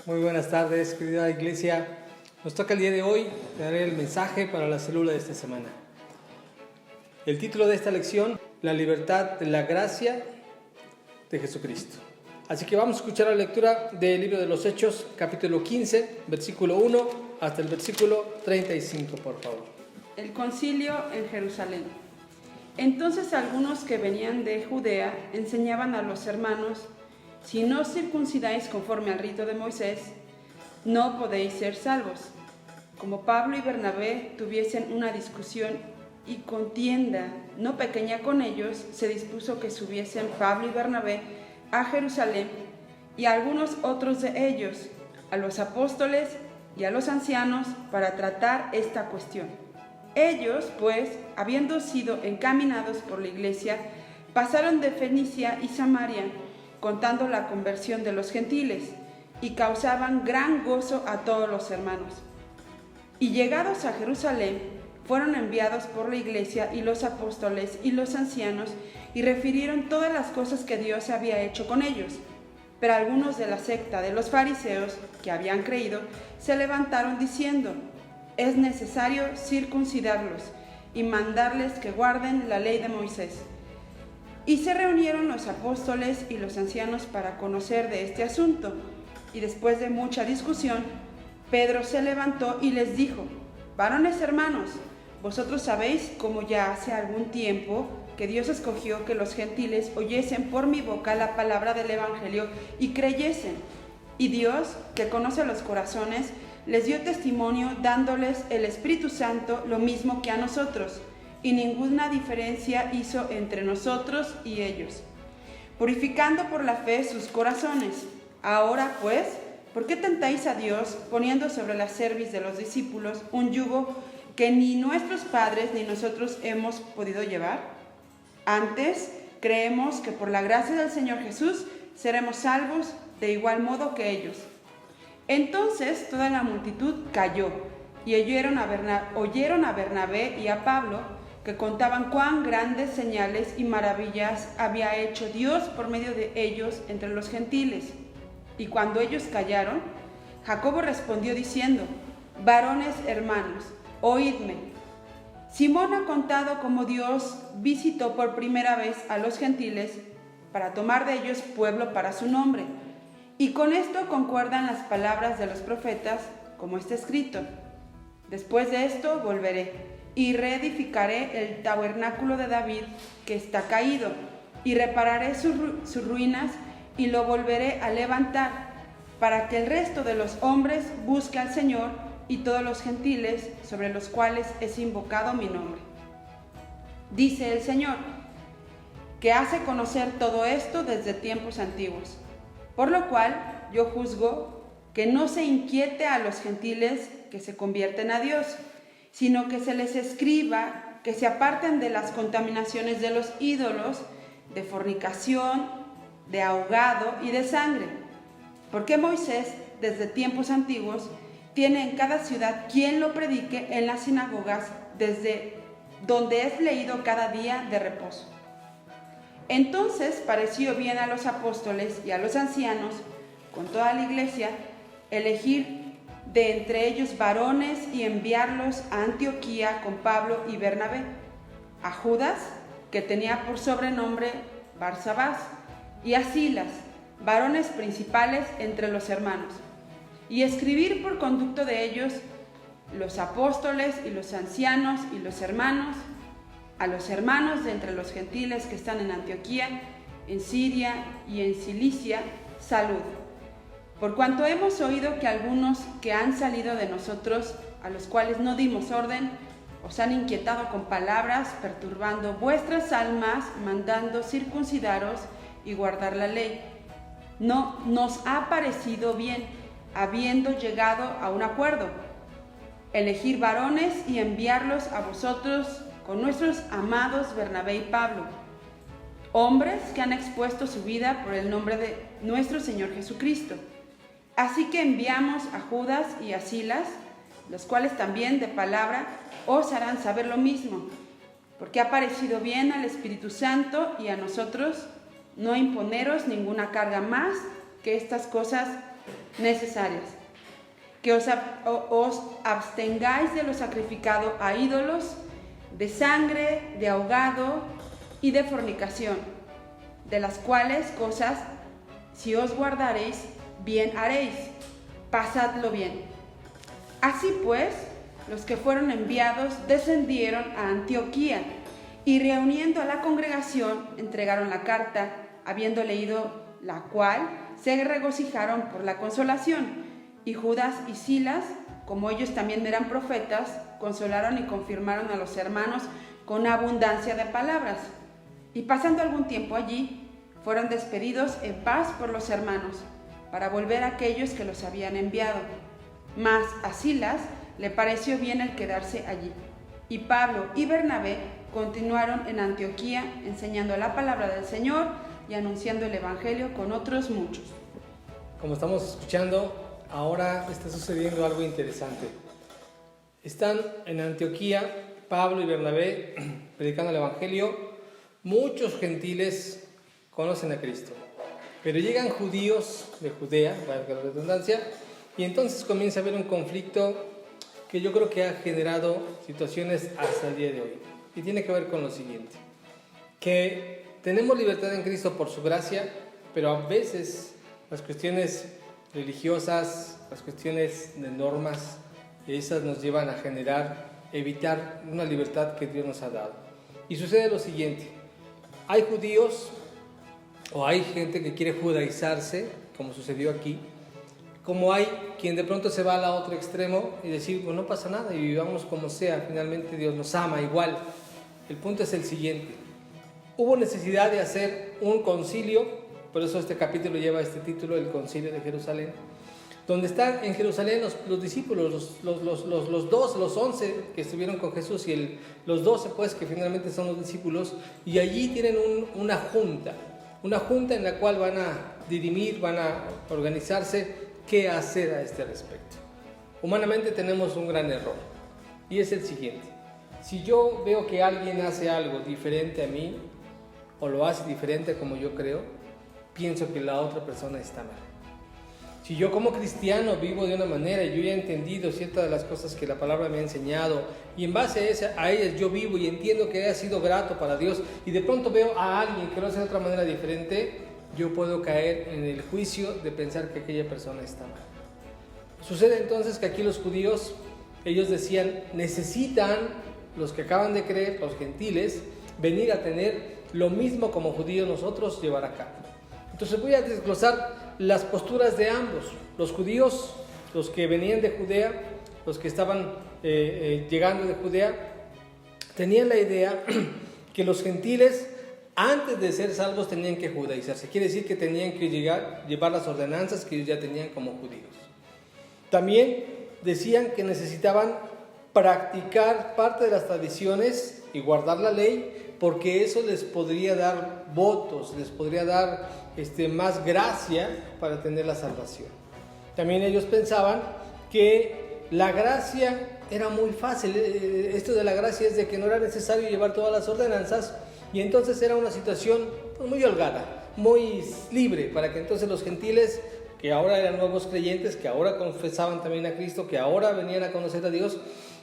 Muy buenas tardes, querida iglesia. Nos toca el día de hoy dar el mensaje para la célula de esta semana. El título de esta lección, la libertad de la gracia de Jesucristo. Así que vamos a escuchar la lectura del libro de los Hechos, capítulo 15, versículo 1 hasta el versículo 35, por favor. El concilio en Jerusalén. Entonces algunos que venían de Judea enseñaban a los hermanos: si no os circuncidáis conforme al rito de Moisés, no podéis ser salvos. Como Pablo y Bernabé tuviesen una discusión y contienda no pequeña con ellos, se dispuso que subiesen Pablo y Bernabé a Jerusalén, y a algunos otros de ellos, a los apóstoles y a los ancianos, para tratar esta cuestión. Ellos, pues, habiendo sido encaminados por la iglesia, pasaron de Fenicia y Samaria, contando la conversión de los gentiles, y causaban gran gozo a todos los hermanos. Y llegados a Jerusalén, fueron enviados por la iglesia y los apóstoles y los ancianos, y refirieron todas las cosas que Dios había hecho con ellos. Pero algunos de la secta de los fariseos, que habían creído, se levantaron diciendo: es necesario circuncidarlos y mandarles que guarden la ley de Moisés. Y se reunieron los apóstoles y los ancianos para conocer de este asunto. Y después de mucha discusión, Pedro se levantó y les dijo: varones hermanos, vosotros sabéis cómo ya hace algún tiempo que Dios escogió que los gentiles oyesen por mi boca la palabra del evangelio y creyesen. Y Dios, que conoce los corazones, les dio testimonio dándoles el Espíritu Santo lo mismo que a nosotros, y ninguna diferencia hizo entre nosotros y ellos, purificando por la fe sus corazones. Ahora pues, ¿por qué tentáis a Dios poniendo sobre la cerviz de los discípulos un yugo que ni nuestros padres ni nosotros hemos podido llevar? Antes, creemos que por la gracia del Señor Jesús seremos salvos de igual modo que ellos. Entonces toda la multitud calló y oyeron a Bernabé y a Pablo, que contaban cuán grandes señales y maravillas había hecho Dios por medio de ellos entre los gentiles. Y cuando ellos callaron, Jacobo respondió diciendo: varones hermanos, oídme. Simón ha contado cómo Dios visitó por primera vez a los gentiles para tomar de ellos pueblo para su nombre. Y con esto concuerdan las palabras de los profetas, como está escrito: después de esto volveré y reedificaré el tabernáculo de David que está caído, y repararé sus ruinas y lo volveré a levantar, para que el resto de los hombres busque al Señor y todos los gentiles sobre los cuales es invocado mi nombre. Dice el Señor, que hace conocer todo esto desde tiempos antiguos. Por lo cual yo juzgo que no se inquiete a los gentiles que se convierten a Dios, sino que se les escriba que se aparten de las contaminaciones de los ídolos, de fornicación, de ahogado y de sangre. Porque Moisés, desde tiempos antiguos, tiene en cada ciudad quien lo predique en las sinagogas, desde donde es leído cada día de reposo. Entonces pareció bien a los apóstoles y a los ancianos, con toda la iglesia, elegir de entre ellos varones y enviarlos a Antioquía con Pablo y Bernabé, a Judas, que tenía por sobrenombre Barsabás, y a Silas, varones principales entre los hermanos, y escribir por conducto de ellos los apóstoles y los ancianos y los hermanos, a los hermanos de entre los gentiles que están en Antioquía, en Siria y en Cilicia, salud. Por cuanto hemos oído que algunos que han salido de nosotros, a los cuales no dimos orden, os han inquietado con palabras, perturbando vuestras almas, mandando circuncidaros y guardar la ley. No nos ha parecido bien, habiendo llegado a un acuerdo, elegir varones y enviarlos a vosotros con nuestros amados Bernabé y Pablo, hombres que han expuesto su vida por el nombre de nuestro Señor Jesucristo. Así que enviamos a Judas y a Silas, los cuales también de palabra os harán saber lo mismo, porque ha parecido bien al Espíritu Santo y a nosotros no imponeros ninguna carga más que estas cosas necesarias. Que os abstengáis de lo sacrificado a ídolos, de sangre, de ahogado y de fornicación, de las cuales cosas, si os guardaréis, bien haréis, pasadlo bien. Así pues, los que fueron enviados descendieron a Antioquía y reuniendo a la congregación entregaron la carta, habiendo leído la cual se regocijaron por la consolación. Y Judas y Silas, como ellos también eran profetas, consolaron y confirmaron a los hermanos con abundancia de palabras. Y pasando algún tiempo allí, fueron despedidos en paz por los hermanos, para volver a aquellos que los habían enviado. Mas a Silas le pareció bien el quedarse allí. Y Pablo y Bernabé continuaron en Antioquía, enseñando la palabra del Señor y anunciando el Evangelio con otros muchos. Como estamos escuchando, ahora está sucediendo algo interesante. Están en Antioquía Pablo y Bernabé predicando el Evangelio. Muchos gentiles conocen a Cristo, pero llegan judíos de Judea, valga la redundancia, y entonces comienza a haber un conflicto que yo creo que ha generado situaciones hasta el día de hoy. Y tiene que ver con lo siguiente, que tenemos libertad en Cristo por su gracia, pero a veces las cuestiones religiosas, las cuestiones de normas, esas nos llevan a evitar una libertad que Dios nos ha dado. Y sucede lo siguiente, hay judíos o hay gente que quiere judaizarse, como sucedió aquí, como hay quien de pronto se va al otro extremo y decir, pues no pasa nada y vivamos como sea, finalmente Dios nos ama igual. El punto es el siguiente, hubo necesidad de hacer un concilio, por eso este capítulo lleva este título, el concilio de Jerusalén, donde están en Jerusalén los discípulos, los 11 que estuvieron con Jesús y los 12 pues que finalmente son los discípulos, y allí tienen una junta en la cual van a dirimir, van a organizarse qué hacer a este respecto. Humanamente tenemos un gran error y es el siguiente: si yo veo que alguien hace algo diferente a mí o lo hace diferente como yo creo, pienso que la otra persona está mal. Si yo como cristiano vivo de una manera y yo ya he entendido ciertas de las cosas que la palabra me ha enseñado y en base a ellas yo vivo y entiendo que ha sido grato para Dios y de pronto veo a alguien que lo hace de otra manera diferente, yo puedo caer en el juicio de pensar que aquella persona está mal. Sucede entonces que aquí los judíos, ellos decían, necesitan los que acaban de creer, los gentiles, venir a tener lo mismo como judíos nosotros llevar a cabo. Entonces voy a desglosar las posturas de ambos. Los judíos, los que venían de Judea, los que estaban llegando de Judea, tenían la idea que los gentiles antes de ser salvos tenían que judaizarse. Quiere decir que tenían que llevar las ordenanzas que ellos ya tenían como judíos. También decían que necesitaban practicar parte de las tradiciones y guardar la ley, porque eso les podría dar votos, les podría dar más gracia para tener la salvación. También ellos pensaban que la gracia era muy fácil. Esto de la gracia es de que no era necesario llevar todas las ordenanzas, y entonces era una situación pues, muy holgada, muy libre, para que entonces los gentiles, que ahora eran nuevos creyentes, que ahora confesaban también a Cristo, que ahora venían a conocer a Dios,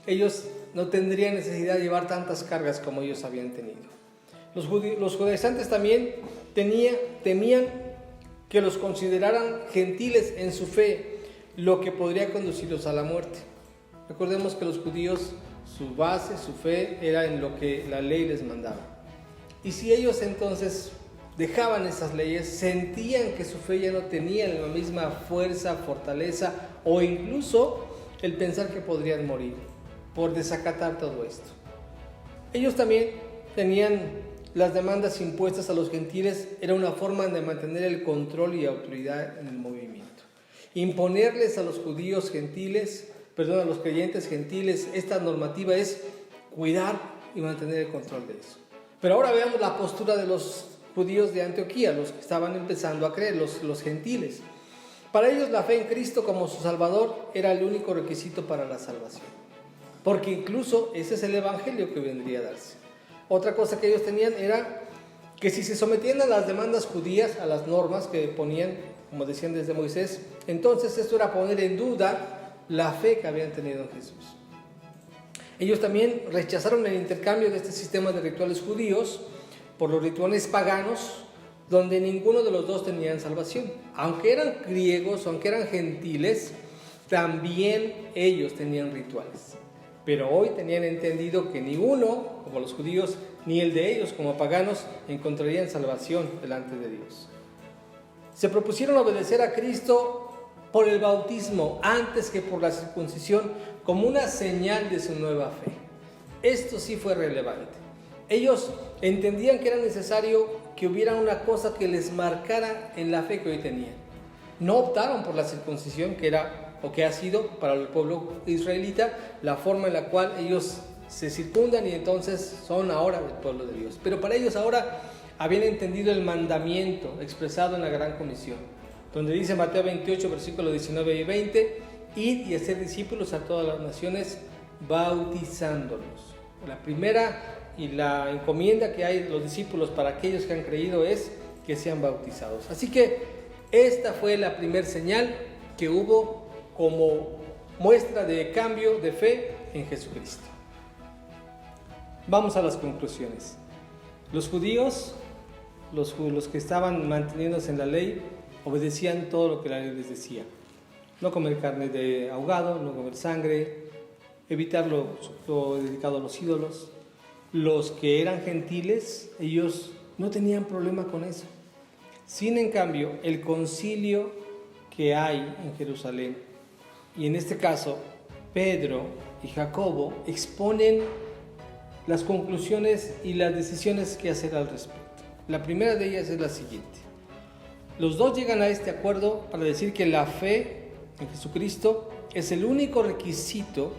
ellos no tendrían necesidad de llevar tantas cargas como ellos habían tenido. Los judaizantes también temían que los consideraran gentiles en su fe, lo que podría conducirlos a la muerte. Recordemos que los judíos, su base, su fe, era en lo que la ley les mandaba. Y si ellos entonces dejaban esas leyes, sentían que su fe ya no tenía la misma fuerza, fortaleza o incluso el pensar que podrían morir por desacatar todo esto. Ellos también tenían las demandas impuestas a los gentiles, era una forma de mantener el control y autoridad en el movimiento. Imponerles a los judíos gentiles, a los creyentes gentiles, esta normativa es cuidar y mantener el control de eso. Pero ahora veamos la postura de los judíos de Antioquía, los que estaban empezando a creer, los gentiles. Para ellos la fe en Cristo como su Salvador era el único requisito para la salvación, porque incluso ese es el evangelio que vendría a darse. Otra cosa que ellos tenían era que si se sometían a las demandas judías, a las normas que ponían, como decían desde Moisés, entonces esto era poner en duda la fe que habían tenido en Jesús. Ellos también rechazaron el intercambio de este sistema de rituales judíos por los rituales paganos, donde ninguno de los dos tenían salvación. Aunque eran griegos, aunque eran gentiles, también ellos tenían rituales. Pero hoy tenían entendido que ni uno, como los judíos, ni el de ellos, como paganos, encontrarían salvación delante de Dios. Se propusieron obedecer a Cristo por el bautismo antes que por la circuncisión, como una señal de su nueva fe. Esto sí fue relevante. Ellos entendían que era necesario que hubiera una cosa que les marcara en la fe que hoy tenían. No optaron por la circuncisión, que era o que ha sido para el pueblo israelita la forma en la cual ellos se circundan y entonces son ahora del pueblo de Dios. Pero para ellos ahora habían entendido el mandamiento expresado en la Gran Comisión, donde dice Mateo 28, versículos 19 y 20, id y hacer discípulos a todas las naciones, bautizándolos. La primera y la encomienda que hay de los discípulos para aquellos que han creído es que sean bautizados. Así que esta fue la primera señal que hubo como muestra de cambio de fe en Jesucristo. Vamos a las conclusiones. Los judíos, los que estaban manteniéndose en la ley, obedecían todo lo que la ley les decía. No comer carne de ahogado, no comer sangre, evitar lo dedicado a los ídolos. Los que eran gentiles, ellos no tenían problema con eso. Sin en cambio, el concilio que hay en Jerusalén, y en este caso Pedro y Jacobo, exponen las conclusiones y las decisiones que hacer al respecto. La primera de ellas es la siguiente. Los dos llegan a este acuerdo para decir que la fe en Jesucristo es el único requisito,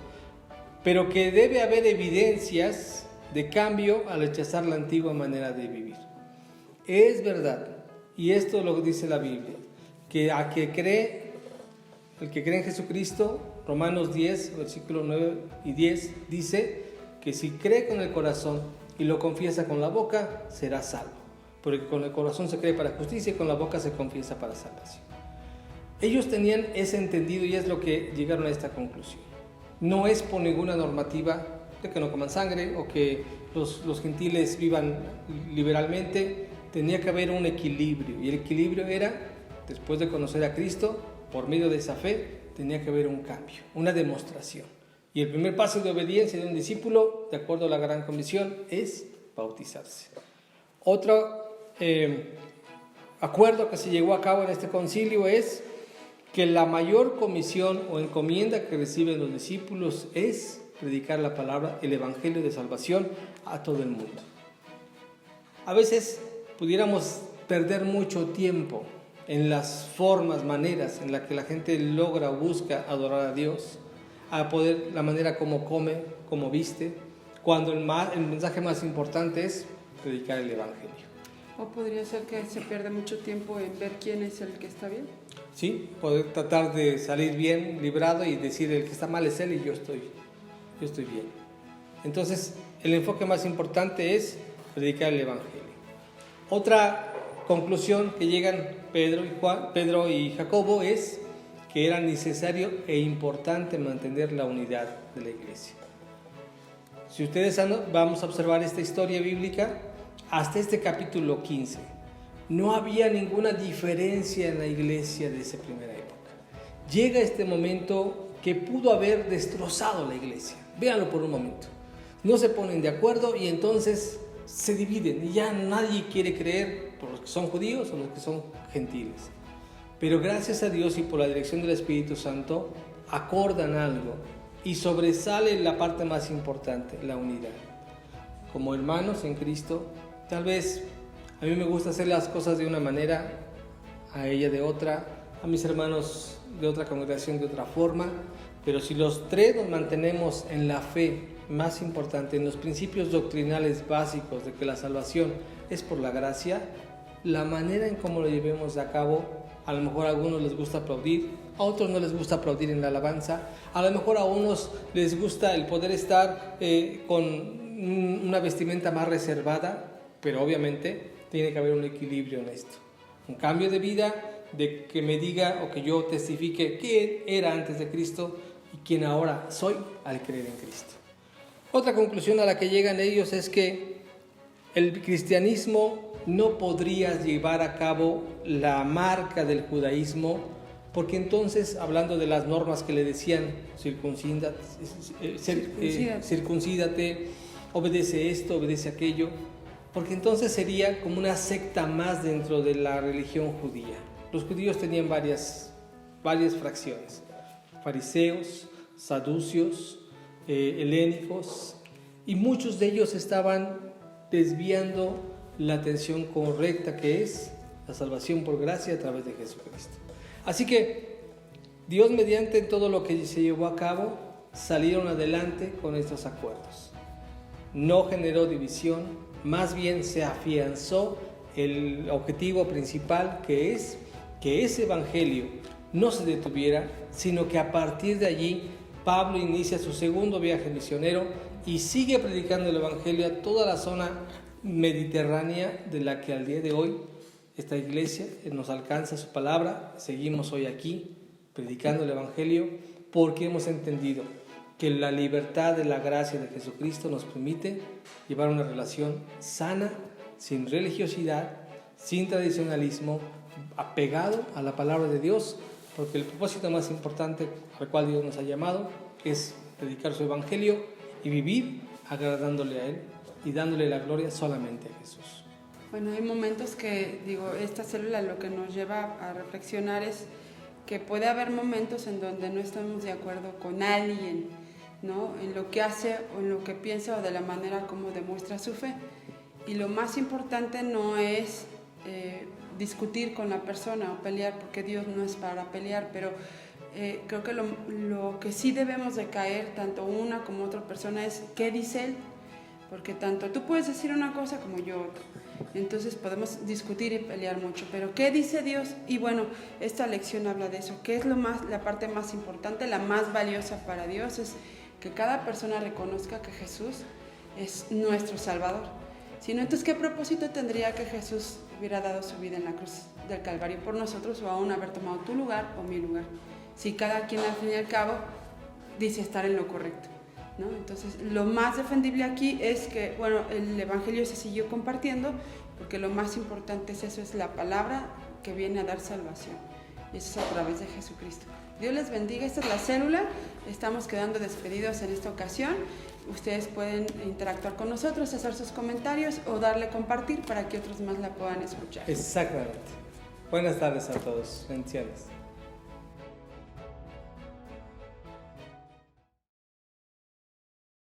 pero que debe haber evidencias de cambio al rechazar la antigua manera de vivir. Es verdad, y esto lo dice la Biblia, que el que cree en Jesucristo, Romanos 10, versículos 9 y 10, dice que si cree con el corazón y lo confiesa con la boca, será salvo. Porque con el corazón se cree para justicia y con la boca se confiesa para salvación. Ellos tenían ese entendido y es lo que llegaron a esta conclusión. No es por ninguna normativa de que no coman sangre o que los gentiles vivan liberalmente. Tenía que haber un equilibrio, y el equilibrio era, después de conocer a Cristo, por medio de esa fe, tenía que haber un cambio, una demostración. Y el primer paso de obediencia de un discípulo, de acuerdo a la Gran Comisión, es bautizarse. Otro acuerdo que se llevó a cabo en este concilio es que la mayor comisión o encomienda que reciben los discípulos es predicar la palabra, el evangelio de salvación a todo el mundo. A veces pudiéramos perder mucho tiempo en las formas, maneras en las que la gente logra o busca adorar a Dios, la manera como come, como viste, cuando el mensaje más importante es predicar el evangelio. ¿O podría ser que se pierde mucho tiempo en ver quién es el que está bien? Sí, poder tratar de salir bien, librado y decir el que está mal es él y yo estoy bien. Entonces, el enfoque más importante es predicar el evangelio. Otra conclusión que llegan Pedro y Jacobo es que era necesario e importante mantener la unidad de la iglesia. Si ustedes vamos a observar esta historia bíblica, hasta este capítulo 15, no había ninguna diferencia en la iglesia de esa primera época. Llega este momento que pudo haber destrozado la iglesia. Véanlo por un momento. No se ponen de acuerdo y entonces se dividen y ya nadie quiere creer por los que son judíos o los que son gentiles. Pero gracias a Dios y por la dirección del Espíritu Santo, acordan algo y sobresale la parte más importante, la unidad. Como hermanos en Cristo, tal vez a mí me gusta hacer las cosas de una manera, a ella de otra, a mis hermanos de otra congregación de otra forma, pero si los tres nos mantenemos en la fe más importante, en los principios doctrinales básicos de que la salvación es por la gracia, la manera en cómo lo llevemos a cabo, a lo mejor a algunos les gusta aplaudir, a otros no les gusta aplaudir en la alabanza, a lo mejor a unos les gusta el poder estar con una vestimenta más reservada, pero obviamente tiene que haber un equilibrio en esto. Un cambio de vida, de que me diga o que yo testifique quién era antes de Cristo y quién ahora soy al creer en Cristo. Otra conclusión a la que llegan ellos es que el cristianismo no podría llevar a cabo la marca del judaísmo, porque entonces, hablando de las normas que le decían, circuncídate, obedece esto, obedece aquello, porque entonces sería como una secta más dentro de la religión judía. Los judíos tenían varias fracciones: fariseos, saduceos, helénicos, y muchos de ellos estaban desviando la atención correcta, que es la salvación por gracia a través de Jesucristo. Así que Dios, mediante todo lo que se llevó a cabo, salieron adelante con estos acuerdos. No generó división, más bien se afianzó el objetivo principal, que es que ese evangelio no se detuviera, sino que a partir de allí Pablo inicia su segundo viaje misionero y sigue predicando el evangelio a toda la zona mediterránea, de la que al día de hoy esta iglesia nos alcanza su palabra. Seguimos hoy aquí predicando el evangelio porque hemos entendido que la libertad de la gracia de Jesucristo nos permite llevar una relación sana, sin religiosidad, sin tradicionalismo, apegado a la palabra de Dios, porque el propósito más importante al cual Dios nos ha llamado es predicar su evangelio y vivir agradándole a Él y dándole la gloria solamente a Jesús. Bueno, hay momentos que, esta célula lo que nos lleva a reflexionar es que puede haber momentos en donde no estamos de acuerdo con alguien, ¿no? En lo que hace o en lo que piensa o de la manera como demuestra su fe. Y lo más importante no es discutir con la persona o pelear, porque Dios no es para pelear, pero creo que lo que sí debemos de caer, tanto una como otra persona, es qué dice Él, porque tanto tú puedes decir una cosa como yo otra. Entonces podemos discutir y pelear mucho, pero ¿qué dice Dios? Y bueno, esta lección habla de eso. ¿Qué es la parte más importante, la más valiosa para Dios? Es que cada persona reconozca que Jesús es nuestro Salvador. Si no, entonces ¿qué propósito tendría que Jesús hubiera dado su vida en la cruz del Calvario por nosotros, o aún haber tomado tu lugar o mi lugar? Si cada quien al fin y al cabo dice estar en lo correcto, ¿no? Entonces, lo más defendible aquí es que, bueno, el evangelio se siguió compartiendo, porque lo más importante es eso, es la palabra que viene a dar salvación, y eso es a través de Jesucristo. Dios les bendiga. Esta es la célula. Estamos quedando despedidos en esta ocasión. Ustedes pueden interactuar con nosotros, hacer sus comentarios o darle compartir para que otros más la puedan escuchar. Exactamente. Buenas tardes a todos. Bendiciones.